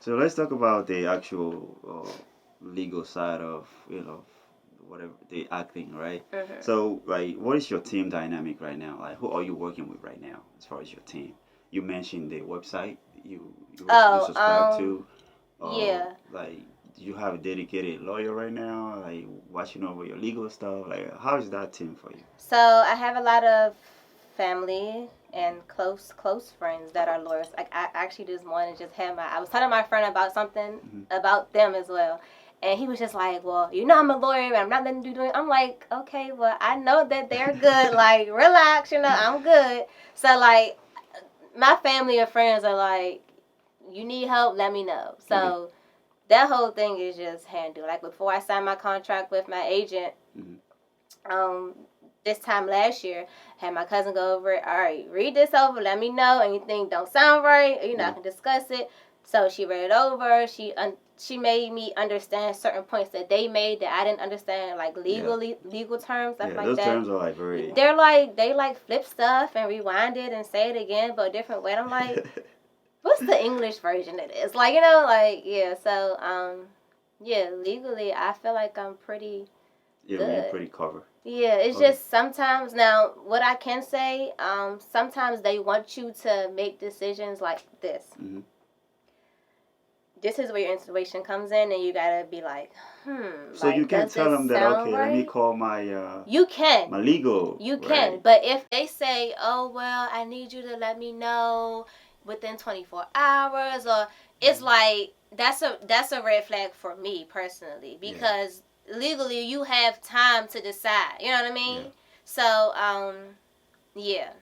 So let's talk about the actual legal side of whatever the acting, right? So like, what is your team dynamic right now? Like, who are you working with right now as far as your team? You mentioned the website you Oh, subscribe to. yeah. Like, do you have a dedicated lawyer right now? Like watching over your legal stuff. Like, how is that team for you? So I have a lot of family and close friends that are lawyers. Like I actually this morning just had I was telling my friend about something about them as well. And he was just like, well, you know I'm a lawyer and I'm not letting you do it. I'm like, okay, well, I know that they're good. Like, relax, I'm good. So, like, my family and friends are like, you need help, let me know. So, okay. That whole thing is just handled. Like, before I signed my contract with my agent, um, this time last year, I had my cousin go over it. All right, read this over. Let me know anything don't sound right. I can discuss it. So she read it over. She made me understand certain points that they made that I didn't understand, like legal terms, stuff like those that. terms are like very. They like flip stuff and rewind it and say it again, but a different way. And I'm like, what's the English version of this? Like, yeah. So yeah, legally, I feel like I'm pretty You're good. pretty covered. Yeah, it's Okay. just sometimes now what I can say, sometimes they want you to make decisions like this. This is where your intuition comes in, and you gotta be like, So like, you can tell them that, okay, right? let me call my You can. my legal. You can, right. But if they say, oh well, I need you to let me know within 24 hours, or it's like that's a red flag for me personally, because legally you have time to decide. You know what I mean? Yeah. So yeah.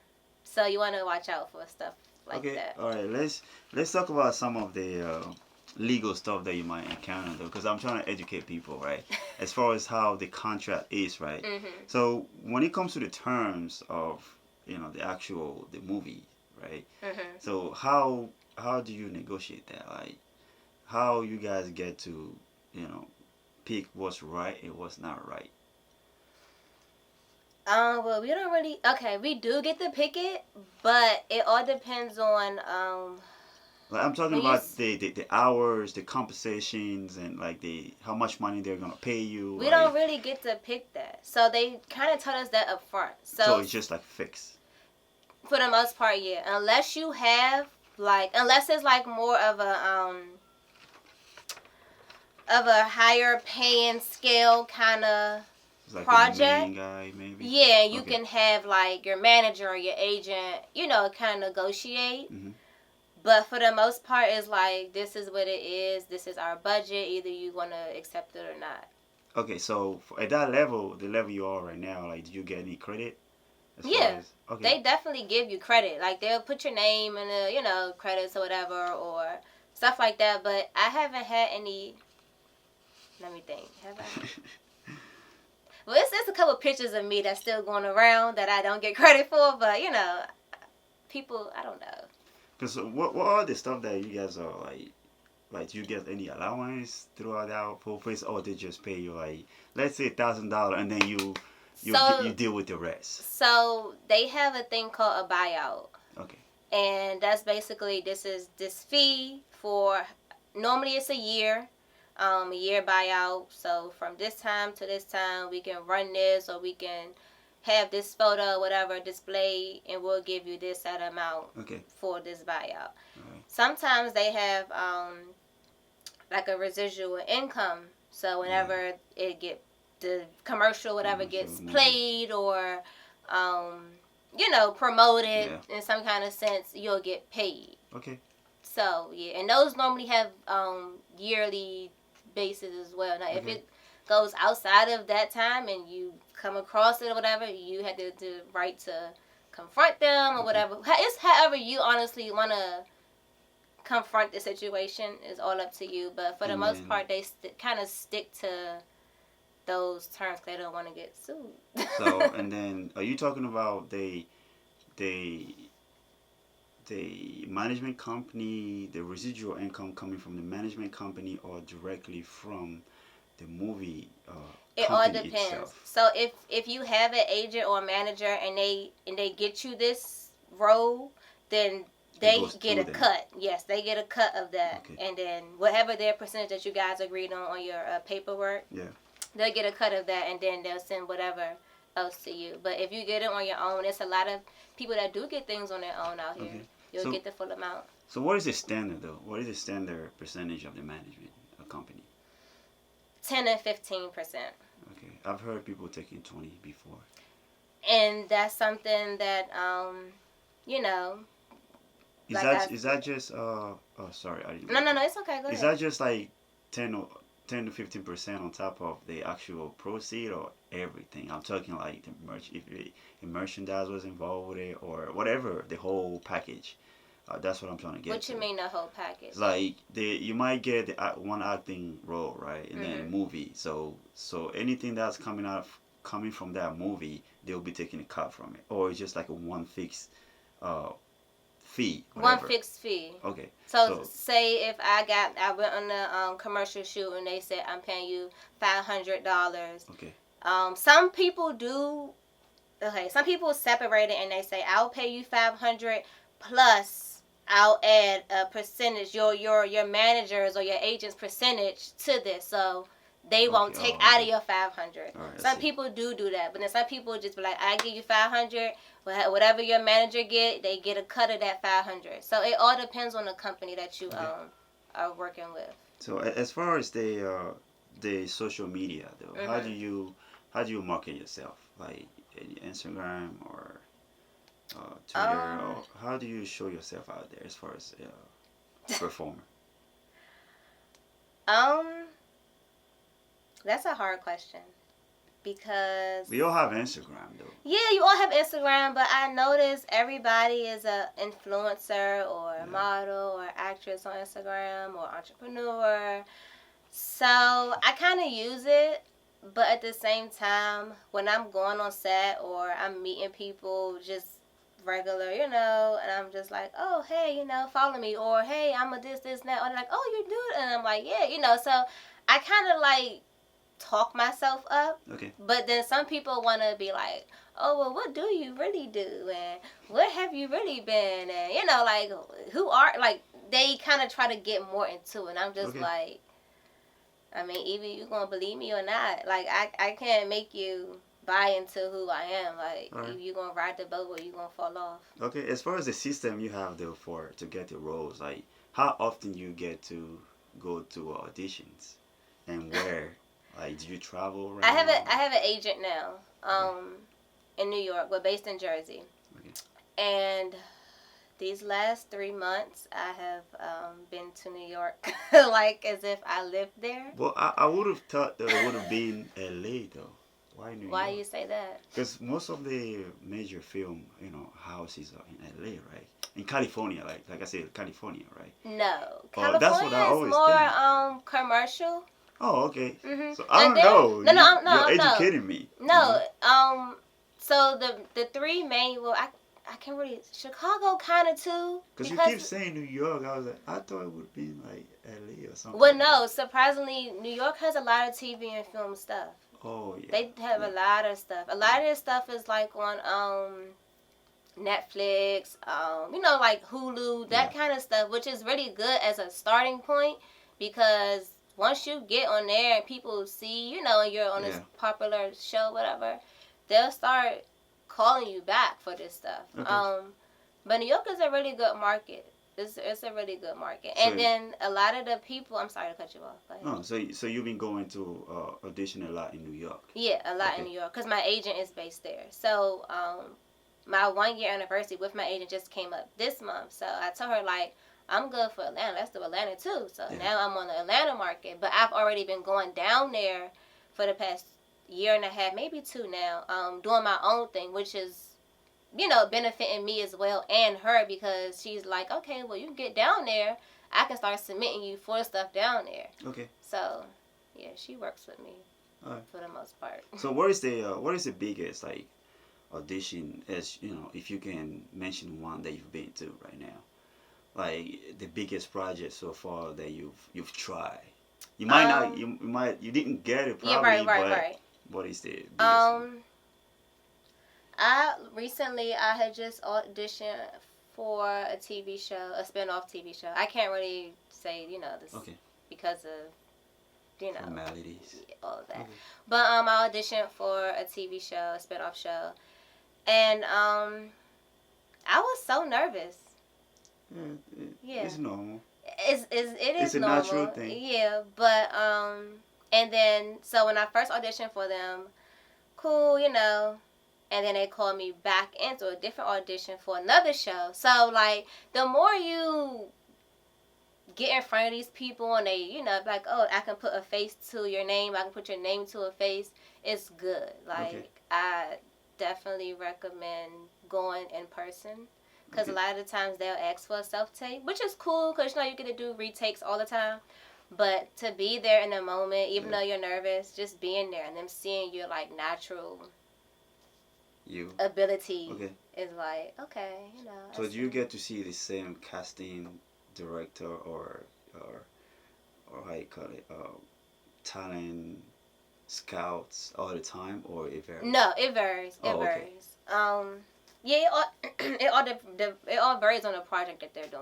So you want to watch out for stuff like that. All right. Let's talk about some of the legal stuff that you might encounter, though, because I'm trying to educate people, right? As far as how the contract is, right? So when it comes to the terms of the movie, right? So how do you negotiate that? Like, how you guys get to pick what's right and what's not right? Well, we don't really. Okay, we do get to pick it, but it all depends on Like, I'm talking about the hours, the compensations, and like the how much money they're gonna pay you. We don't really get to pick that, so they kind of tell us that up front. So it's just like fixed. For the most part, yeah. Unless you have unless it's like more of a higher paying scale kind of like project. The main guy, maybe. Yeah, you can have like your manager or your agent, kind of negotiate. But for the most part, it's like, this is what it is. This is our budget. Either you want to accept it or not. Okay, so at that level, the level you are right now, like, do you get any credit? Yeah, they definitely give you credit. Like, they'll put your name in the, credits or whatever, or stuff like that. But I haven't had any. Let me think. Have I? Well, it's a couple pictures of me that's still going around that I don't get credit for, but people, I don't know. Because what are the stuff that you guys are like? Do you get any allowance throughout that whole place, or they just pay you like, let's say $1,000, and then you deal with the rest? So they have a thing called a buyout. Okay. And that's basically this fee for, normally it's a year buyout. So from this time to this time, we can run this, or we can have this photo, whatever, displayed, and we'll give you this set amount for this buyout. Right. Sometimes they have like a residual income. So whenever the commercial, whatever, gets played or promoted in some kind of sense, you'll get paid. Okay. So yeah, and those normally have yearly basis as well. Now, if it goes outside of that time and you come across it or whatever, you have the right to confront them or whatever. It's however you honestly want to confront the situation, is all up to you. But for the most part, they kind of stick to those terms. They don't want to get sued. So, and then, are you talking about the management company, the residual income coming from the management company, or directly from the movie it company all depends itself? So if you have an agent or a manager and they get you this role, then they goes get a to them. cut. Yes, they get a cut of that. Okay. And then whatever their percentage that you guys agreed on your paperwork, Yeah. they'll get a cut of that, and then they'll send whatever else to you. But if you get it on your own, it's a lot of people that do get things on their own out here. Okay. You'll So- get the full amount. So what is the standard though? What is the standard percentage of the management a company? 10 and 15%. Okay. I've heard people taking 20 before. And that's something that you know. Is Like that I- is that just oh sorry, I didn't. No, it's okay. Go Is ahead. that just like 10 to 15% on top of the actual proceed or everything? I'm talking like the if the merchandise was involved with it or whatever, the whole package. That's what I'm trying to get. What you to. mean the whole package? Like you might get the one acting role, right, and then a movie. So anything that's coming from that movie, they'll be taking a cut from it, or it's just like a one fixed fee. Whatever. One fixed fee. Okay. So say if I went on the commercial shoot and they said I'm paying you $500. Okay. Some people do. Okay, some people separate it and they say I'll pay you $500 plus I'll add a percentage, your managers or your agent's percentage to this, so they won't take out of your $500. Right, some people do that, but then some people just be like, I give you $500, whatever your manager get, they get a cut of that $500. So it all depends on the company that you are working with. So as far as the social media though, how do you market yourself? Like Instagram or Twitter, or how do you show yourself out there as far as performer? That's a hard question because we all have Instagram though. Yeah, you all have Instagram, but I notice everybody is a influencer or a model or actress on Instagram or entrepreneur. So I kind of use it, but at the same time, when I'm going on set or I'm meeting people just regular, and I'm just like, oh, hey, follow me, or hey, I'm a this, and that, or they're like, oh, you do it, and I'm like, yeah, so I kind of like talk myself up. Okay. But then some people want to be like, oh, well, what do you really do, and where have you really been, and like who are, like, they kind of try to get more into it, and I'm just like, I mean, either you gonna believe me or not, like I can't make you buy into who I am. Like, if you gonna ride the boat or you gonna fall off. Okay, as far as the system you have though to get the roles, like how often you get to go to auditions and where? Like, do you travel around? I have an agent now, in New York, but based in Jersey. Okay. And these last 3 months, I have been to New York like as if I lived there. Well, I would have thought that it would have been LA though. Why New York? Why you say that? Because most of the major film, houses are in LA, right? In California, like I said, California, right? No, California that's what I always is more think. Commercial. Oh, okay. Mm-hmm. So I don't know. No, You're educating me. No, so the three main, I can really, Chicago kind of too. Because you keep saying New York, I was like, I thought it would be like LA or something. Well, no, surprisingly, New York has a lot of TV and film stuff. Oh, yeah. They have a lot of stuff. A lot of their stuff is like on Netflix, like Hulu, that kind of stuff, which is really good as a starting point, because once you get on there and people see, and you're on this popular show, whatever, they'll start calling you back for this stuff. Okay. But New York is a really good market. It's a really good market. And then a lot of the people, I'm sorry to cut you off. Go ahead. No, so you've been going to audition a lot in New York. Yeah, a lot in New York, because my agent is based there. So my 1 year anniversary with my agent just came up this month. So I told her, like, I'm good for Atlanta. Let's do Atlanta too. So now I'm on the Atlanta market. But I've already been going down there for the past year and a half, maybe 2 now, doing my own thing, which is, benefiting me as well and her, because she's like, okay, well, you can get down there. I can start submitting you for stuff down there. Okay. So, yeah, she works with me for the most part. So what is the biggest, like, audition, as, if you can mention one that you've been to right now? Like, the biggest project so far that you've tried. You might not, you didn't get it probably, right. What is the biggest one? I had just auditioned for a TV show, a spin-off TV show. I can't really say, this because of, formalities, all of that. But I auditioned for a TV show, a spin-off show, and I was so nervous. Yeah. It's normal. It is a normal. Natural thing. Yeah, but and then so when I first auditioned for them, cool, and then they called me back into a different audition for another show. So like the more you get in front of these people and they, like, oh, I can put a face to your name, I can put your name to a face, it's good. Like I definitely recommend going in person. Because a lot of the times they'll ask for a self-tape, which is cool because, you get to do retakes all the time. But to be there in the moment, even though you're nervous, just being there and them seeing your, like, natural ability is like, okay, So do you get to see the same casting director or how you call it, talent scouts all the time, or it varies? No, it varies. It varies. Yeah, it all varies on the project that they're doing.